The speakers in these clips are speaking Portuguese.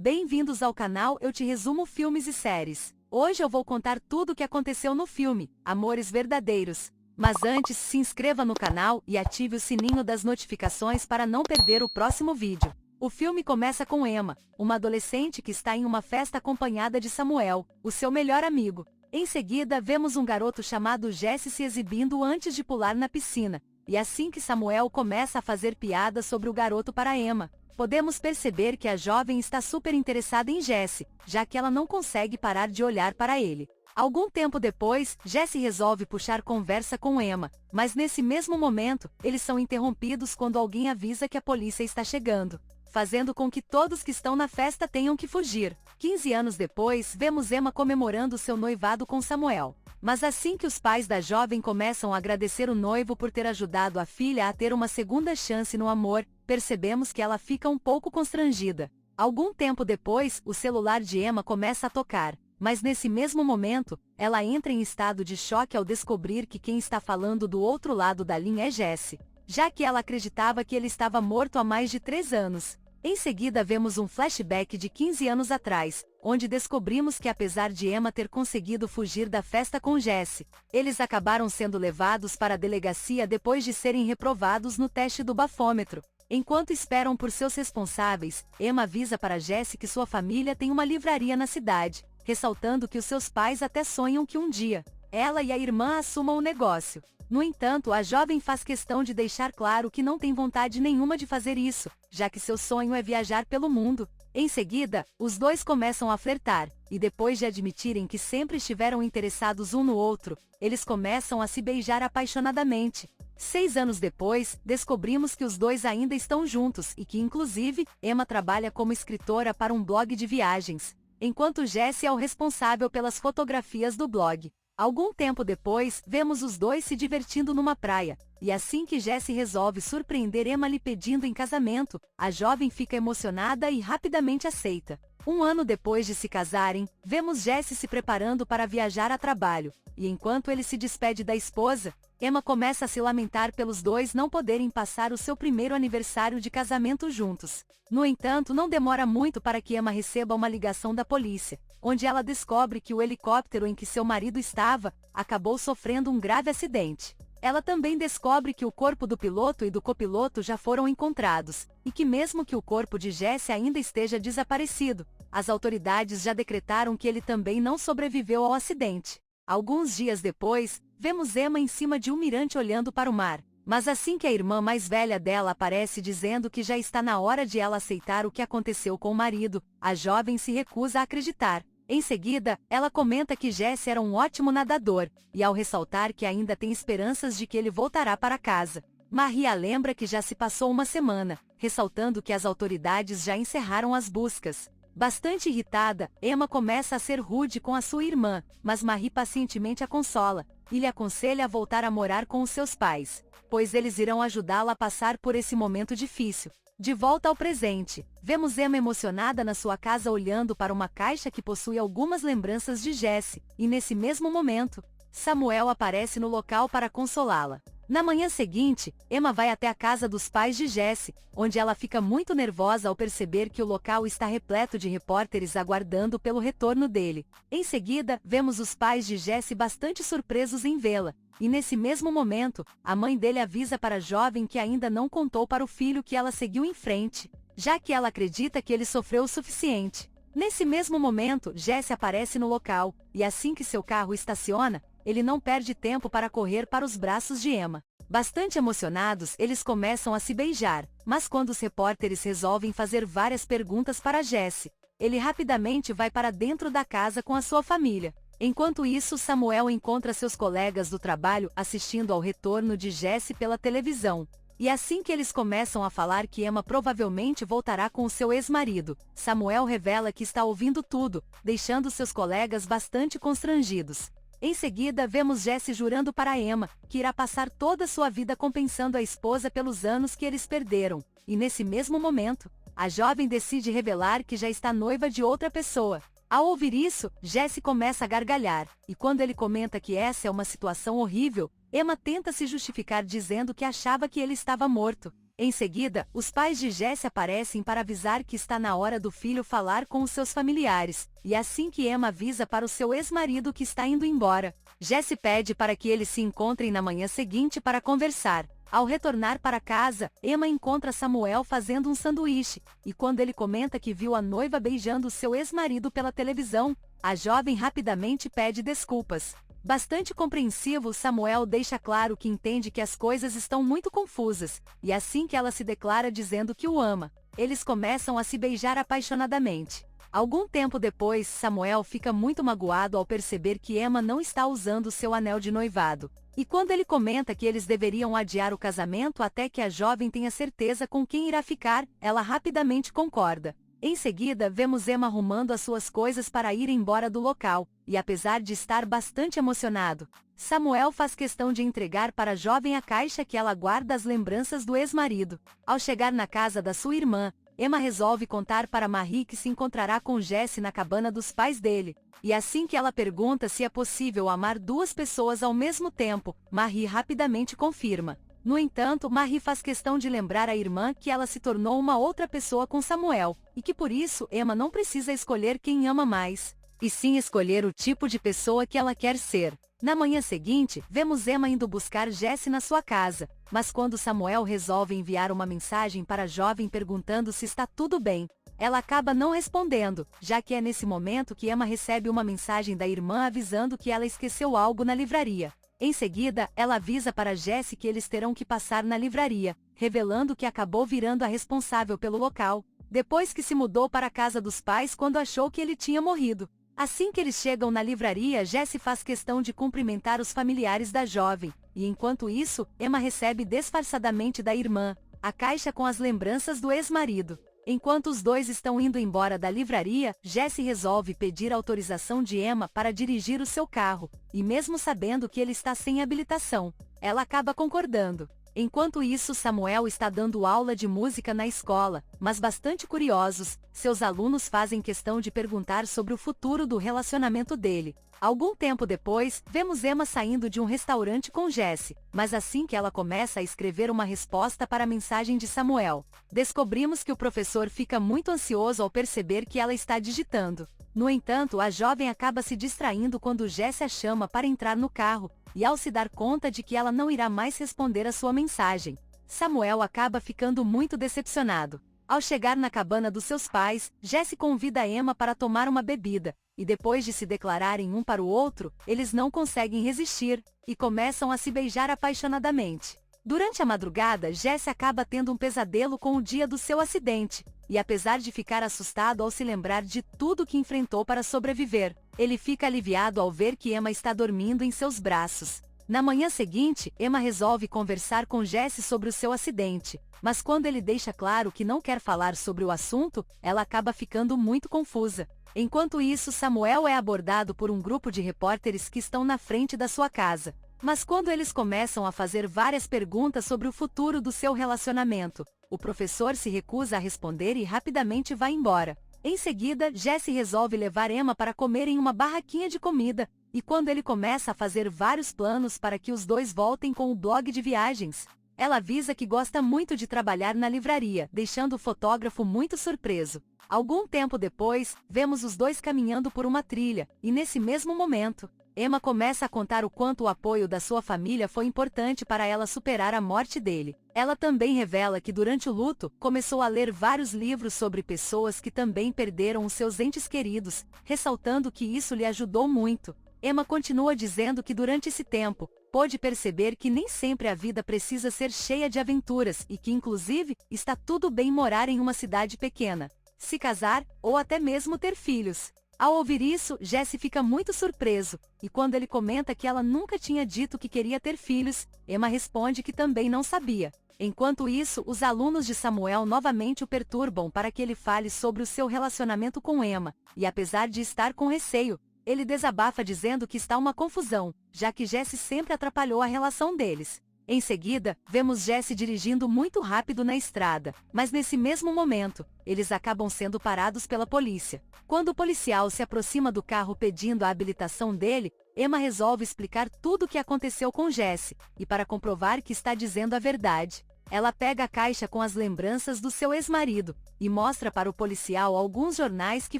Bem-vindos ao canal Eu Te Resumo Filmes e Séries. Hoje eu vou contar tudo o que aconteceu no filme Amores Verdadeiros. Mas antes, se inscreva no canal e ative o sininho das notificações para não perder o próximo vídeo. O filme começa com Emma, uma adolescente que está em uma festa acompanhada de Samuel, o seu melhor amigo. Em seguida, vemos um garoto chamado Jesse se exibindo antes de pular na piscina. E assim que Samuel começa a fazer piadas sobre o garoto para Emma, podemos perceber que a jovem está super interessada em Jesse, já que ela não consegue parar de olhar para ele. Algum tempo depois, Jesse resolve puxar conversa com Emma, mas nesse mesmo momento, eles são interrompidos quando alguém avisa que a polícia está chegando, fazendo com que todos que estão na festa tenham que fugir. 15 anos depois, vemos Emma comemorando seu noivado com Samuel. Mas assim que os pais da jovem começam a agradecer o noivo por ter ajudado a filha a ter uma segunda chance no amor, percebemos que ela fica um pouco constrangida. Algum tempo depois, o celular de Emma começa a tocar, mas nesse mesmo momento, ela entra em estado de choque ao descobrir que quem está falando do outro lado da linha é Jesse, já que ela acreditava que ele estava morto há mais de 3 anos. Em seguida vemos um flashback de 15 anos atrás, onde descobrimos que apesar de Emma ter conseguido fugir da festa com Jesse, eles acabaram sendo levados para a delegacia depois de serem reprovados no teste do bafômetro. Enquanto esperam por seus responsáveis, Emma avisa para Jesse que sua família tem uma livraria na cidade, ressaltando que os seus pais até sonham que um dia, ela e a irmã assumam o negócio. No entanto, a jovem faz questão de deixar claro que não tem vontade nenhuma de fazer isso, já que seu sonho é viajar pelo mundo. Em seguida, os dois começam a flertar, e depois de admitirem que sempre estiveram interessados um no outro, eles começam a se beijar apaixonadamente. 6 anos depois, descobrimos que os dois ainda estão juntos e que, inclusive, Emma trabalha como escritora para um blog de viagens, enquanto Jesse é o responsável pelas fotografias do blog. Algum tempo depois, vemos os dois se divertindo numa praia, e assim que Jesse resolve surpreender Emma lhe pedindo em casamento, a jovem fica emocionada e rapidamente aceita. 1 ano depois de se casarem, vemos Jesse se preparando para viajar a trabalho, e enquanto ele se despede da esposa, Emma começa a se lamentar pelos dois não poderem passar o seu primeiro aniversário de casamento juntos. No entanto, não demora muito para que Emma receba uma ligação da polícia, onde ela descobre que o helicóptero em que seu marido estava acabou sofrendo um grave acidente. Ela também descobre que o corpo do piloto e do copiloto já foram encontrados, e que mesmo que o corpo de Jesse ainda esteja desaparecido, as autoridades já decretaram que ele também não sobreviveu ao acidente. Alguns dias depois, vemos Emma em cima de um mirante olhando para o mar, mas assim que a irmã mais velha dela aparece dizendo que já está na hora de ela aceitar o que aconteceu com o marido, a jovem se recusa a acreditar. Em seguida, ela comenta que Jesse era um ótimo nadador, e ao ressaltar que ainda tem esperanças de que ele voltará para casa, Maria lembra que já se passou uma semana, ressaltando que as autoridades já encerraram as buscas. Bastante irritada, Emma começa a ser rude com a sua irmã, mas Marie pacientemente a consola, e lhe aconselha a voltar a morar com os seus pais, pois eles irão ajudá-la a passar por esse momento difícil. De volta ao presente, vemos Emma emocionada na sua casa olhando para uma caixa que possui algumas lembranças de Jesse, e nesse mesmo momento, Samuel aparece no local para consolá-la. Na manhã seguinte, Emma vai até a casa dos pais de Jesse, onde ela fica muito nervosa ao perceber que o local está repleto de repórteres aguardando pelo retorno dele. Em seguida, vemos os pais de Jesse bastante surpresos em vê-la, e nesse mesmo momento, a mãe dele avisa para a jovem que ainda não contou para o filho que ela seguiu em frente, já que ela acredita que ele sofreu o suficiente. Nesse mesmo momento, Jesse aparece no local, e assim que seu carro estaciona, ele não perde tempo para correr para os braços de Emma. Bastante emocionados, eles começam a se beijar, mas quando os repórteres resolvem fazer várias perguntas para Jesse, ele rapidamente vai para dentro da casa com a sua família. Enquanto isso, Samuel encontra seus colegas do trabalho assistindo ao retorno de Jesse pela televisão. E assim que eles começam a falar que Emma provavelmente voltará com o seu ex-marido, Samuel revela que está ouvindo tudo, deixando seus colegas bastante constrangidos. Em seguida, vemos Jesse jurando para Emma que irá passar toda sua vida compensando a esposa pelos anos que eles perderam. E nesse mesmo momento, a jovem decide revelar que já está noiva de outra pessoa. Ao ouvir isso, Jesse começa a gargalhar, e quando ele comenta que essa é uma situação horrível, Emma tenta se justificar dizendo que achava que ele estava morto. Em seguida, os pais de Jesse aparecem para avisar que está na hora do filho falar com os seus familiares, e assim que Emma avisa para o seu ex-marido que está indo embora, Jesse pede para que eles se encontrem na manhã seguinte para conversar. Ao retornar para casa, Emma encontra Samuel fazendo um sanduíche, e quando ele comenta que viu a noiva beijando seu ex-marido pela televisão, a jovem rapidamente pede desculpas. Bastante compreensivo, Samuel deixa claro que entende que as coisas estão muito confusas, e assim que ela se declara dizendo que o ama, eles começam a se beijar apaixonadamente. Algum tempo depois, Samuel fica muito magoado ao perceber que Emma não está usando seu anel de noivado. E quando ele comenta que eles deveriam adiar o casamento até que a jovem tenha certeza com quem irá ficar, ela rapidamente concorda. Em seguida, vemos Emma arrumando as suas coisas para ir embora do local, e apesar de estar bastante emocionado, Samuel faz questão de entregar para a jovem a caixa que ela guarda as lembranças do ex-marido. Ao chegar na casa da sua irmã, Emma resolve contar para Marie que se encontrará com Jesse na cabana dos pais dele, e assim que ela pergunta se é possível amar duas pessoas ao mesmo tempo, Marie rapidamente confirma. No entanto, Marie faz questão de lembrar à irmã que ela se tornou uma outra pessoa com Samuel, e que por isso Emma não precisa escolher quem ama mais, e sim escolher o tipo de pessoa que ela quer ser. Na manhã seguinte, vemos Emma indo buscar Jesse na sua casa, mas quando Samuel resolve enviar uma mensagem para a jovem perguntando se está tudo bem, ela acaba não respondendo, já que é nesse momento que Emma recebe uma mensagem da irmã avisando que ela esqueceu algo na livraria. Em seguida, ela avisa para Jesse que eles terão que passar na livraria, revelando que acabou virando a responsável pelo local, depois que se mudou para a casa dos pais quando achou que ele tinha morrido. Assim que eles chegam na livraria, Jesse faz questão de cumprimentar os familiares da jovem, e enquanto isso, Emma recebe disfarçadamente da irmã a caixa com as lembranças do ex-marido. Enquanto os dois estão indo embora da livraria, Jesse resolve pedir autorização de Emma para dirigir o seu carro, e mesmo sabendo que ele está sem habilitação, ela acaba concordando. Enquanto isso, Samuel está dando aula de música na escola, mas bastante curiosos, seus alunos fazem questão de perguntar sobre o futuro do relacionamento dele. Algum tempo depois, vemos Emma saindo de um restaurante com Jesse, mas assim que ela começa a escrever uma resposta para a mensagem de Samuel, descobrimos que o professor fica muito ansioso ao perceber que ela está digitando. No entanto, a jovem acaba se distraindo quando Jesse a chama para entrar no carro, e ao se dar conta de que ela não irá mais responder a sua mensagem, Samuel acaba ficando muito decepcionado. Ao chegar na cabana dos seus pais, Jesse convida Emma para tomar uma bebida, e depois de se declararem um para o outro, eles não conseguem resistir, e começam a se beijar apaixonadamente. Durante a madrugada, Jesse acaba tendo um pesadelo com o dia do seu acidente, e apesar de ficar assustado ao se lembrar de tudo que enfrentou para sobreviver, ele fica aliviado ao ver que Emma está dormindo em seus braços. Na manhã seguinte, Emma resolve conversar com Jesse sobre o seu acidente, mas quando ele deixa claro que não quer falar sobre o assunto, ela acaba ficando muito confusa. Enquanto isso, Samuel é abordado por um grupo de repórteres que estão na frente da sua casa. Mas quando eles começam a fazer várias perguntas sobre o futuro do seu relacionamento, o professor se recusa a responder e rapidamente vai embora. Em seguida, Jesse resolve levar Emma para comer em uma barraquinha de comida, e quando ele começa a fazer vários planos para que os dois voltem com o blog de viagens, ela avisa que gosta muito de trabalhar na livraria, deixando o fotógrafo muito surpreso. Algum tempo depois, vemos os dois caminhando por uma trilha, e nesse mesmo momento, Emma começa a contar o quanto o apoio da sua família foi importante para ela superar a morte dele. Ela também revela que durante o luto, começou a ler vários livros sobre pessoas que também perderam os seus entes queridos, ressaltando que isso lhe ajudou muito. Emma continua dizendo que durante esse tempo, pôde perceber que nem sempre a vida precisa ser cheia de aventuras e que inclusive, está tudo bem morar em uma cidade pequena, se casar, ou até mesmo ter filhos. Ao ouvir isso, Jesse fica muito surpreso, e quando ele comenta que ela nunca tinha dito que queria ter filhos, Emma responde que também não sabia. Enquanto isso, os alunos de Samuel novamente o perturbam para que ele fale sobre o seu relacionamento com Emma, e apesar de estar com receio, ele desabafa dizendo que está uma confusão, já que Jesse sempre atrapalhou a relação deles. Em seguida, vemos Jesse dirigindo muito rápido na estrada, mas nesse mesmo momento, eles acabam sendo parados pela polícia. Quando o policial se aproxima do carro pedindo a habilitação dele, Emma resolve explicar tudo o que aconteceu com Jesse, e para comprovar que está dizendo a verdade, Ela pega a caixa com as lembranças do seu ex-marido e mostra para o policial alguns jornais que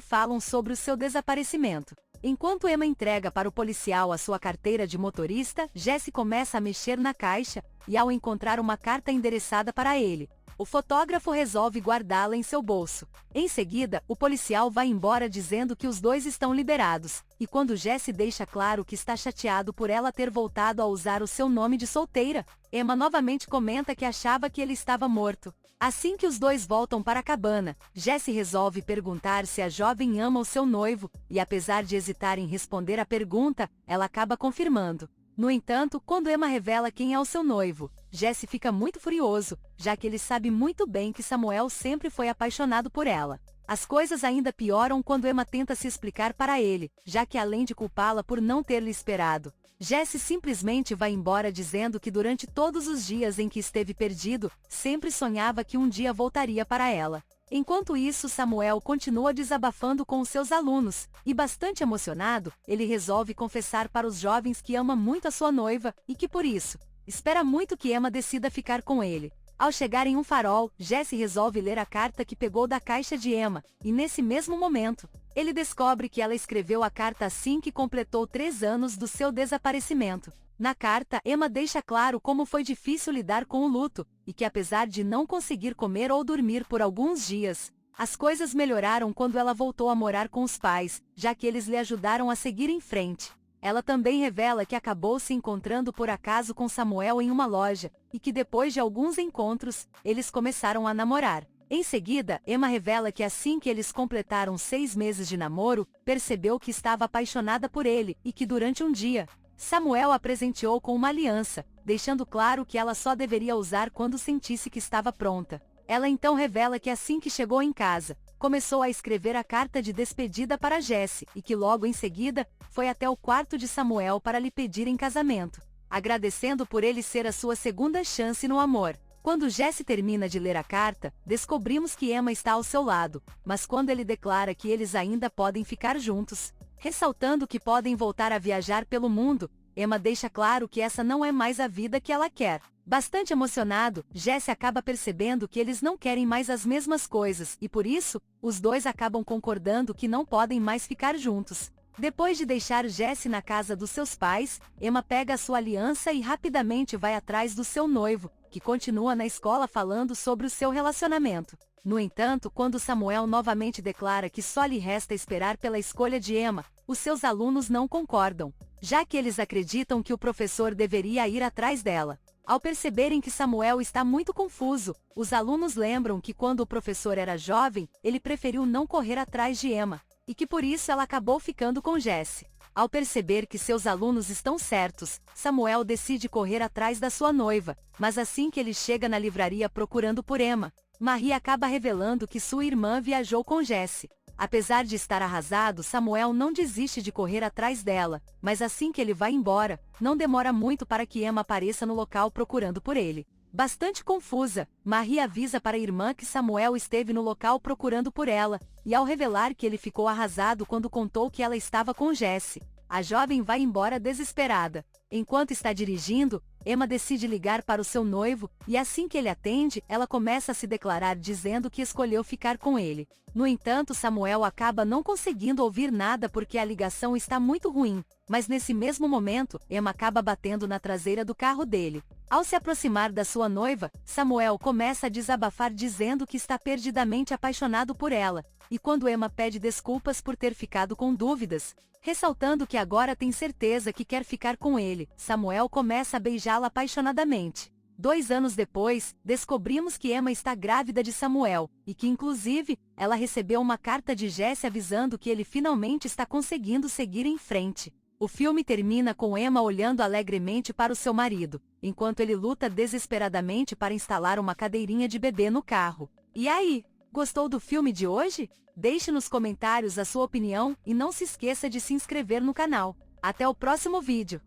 falam sobre o seu desaparecimento. Enquanto Emma entrega para o policial a sua carteira de motorista, Jesse começa a mexer na caixa e, ao encontrar uma carta endereçada para ele, o fotógrafo resolve guardá-la em seu bolso. Em seguida, o policial vai embora dizendo que os dois estão liberados, e quando Jesse deixa claro que está chateado por ela ter voltado a usar o seu nome de solteira, Emma novamente comenta que achava que ele estava morto. Assim que os dois voltam para a cabana, Jesse resolve perguntar se a jovem ama o seu noivo, e apesar de hesitar em responder a pergunta, ela acaba confirmando. No entanto, quando Emma revela quem é o seu noivo, Jesse fica muito furioso, já que ele sabe muito bem que Samuel sempre foi apaixonado por ela. As coisas ainda pioram quando Emma tenta se explicar para ele, já que além de culpá-la por não ter lhe esperado, Jesse simplesmente vai embora dizendo que durante todos os dias em que esteve perdido, sempre sonhava que um dia voltaria para ela. Enquanto isso, Samuel continua desabafando com os seus alunos, e bastante emocionado, ele resolve confessar para os jovens que ama muito a sua noiva, e que por isso, espera muito que Emma decida ficar com ele. Ao chegar em um farol, Jesse resolve ler a carta que pegou da caixa de Emma, e nesse mesmo momento, ele descobre que ela escreveu a carta assim que completou 3 anos do seu desaparecimento. Na carta, Emma deixa claro como foi difícil lidar com o luto, e que apesar de não conseguir comer ou dormir por alguns dias, as coisas melhoraram quando ela voltou a morar com os pais, já que eles lhe ajudaram a seguir em frente. Ela também revela que acabou se encontrando por acaso com Samuel em uma loja, e que depois de alguns encontros, eles começaram a namorar. Em seguida, Emma revela que assim que eles completaram 6 meses de namoro, percebeu que estava apaixonada por ele, e que durante um dia, Samuel a presenteou com uma aliança, deixando claro que ela só deveria usar quando sentisse que estava pronta. Ela então revela que assim que chegou em casa, começou a escrever a carta de despedida para Jesse, e que logo em seguida, foi até o quarto de Samuel para lhe pedir em casamento, agradecendo por ele ser a sua segunda chance no amor. Quando Jesse termina de ler a carta, descobrimos que Emma está ao seu lado, mas quando ele declara que eles ainda podem ficar juntos, ressaltando que podem voltar a viajar pelo mundo, Emma deixa claro que essa não é mais a vida que ela quer. Bastante emocionado, Jesse acaba percebendo que eles não querem mais as mesmas coisas, e por isso, os dois acabam concordando que não podem mais ficar juntos. Depois de deixar Jesse na casa dos seus pais, Emma pega a sua aliança e rapidamente vai atrás do seu noivo, que continua na escola falando sobre o seu relacionamento. No entanto, quando Samuel novamente declara que só lhe resta esperar pela escolha de Emma, os seus alunos não concordam, já que eles acreditam que o professor deveria ir atrás dela. Ao perceberem que Samuel está muito confuso, os alunos lembram que quando o professor era jovem, ele preferiu não correr atrás de Emma, e que por isso ela acabou ficando com Jesse. Ao perceber que seus alunos estão certos, Samuel decide correr atrás da sua noiva, mas assim que ele chega na livraria procurando por Emma, Marie acaba revelando que sua irmã viajou com Jesse. Apesar de estar arrasado, Samuel não desiste de correr atrás dela, mas assim que ele vai embora, não demora muito para que Emma apareça no local procurando por ele. Bastante confusa, Marie avisa para a irmã que Samuel esteve no local procurando por ela, e ao revelar que ele ficou arrasado quando contou que ela estava com Jesse, a jovem vai embora desesperada. Enquanto está dirigindo, Emma decide ligar para o seu noivo, e assim que ele atende, ela começa a se declarar dizendo que escolheu ficar com ele. No entanto, Samuel acaba não conseguindo ouvir nada porque a ligação está muito ruim, mas nesse mesmo momento, Emma acaba batendo na traseira do carro dele. Ao se aproximar da sua noiva, Samuel começa a desabafar dizendo que está perdidamente apaixonado por ela, e quando Emma pede desculpas por ter ficado com dúvidas, ressaltando que agora tem certeza que quer ficar com ele, Samuel começa a beijá-la apaixonadamente. 2 anos depois, descobrimos que Emma está grávida de Samuel, e que inclusive, ela recebeu uma carta de Jesse avisando que ele finalmente está conseguindo seguir em frente. O filme termina com Emma olhando alegremente para o seu marido, enquanto ele luta desesperadamente para instalar uma cadeirinha de bebê no carro. E aí, gostou do filme de hoje? Deixe nos comentários a sua opinião e não se esqueça de se inscrever no canal. Até o próximo vídeo!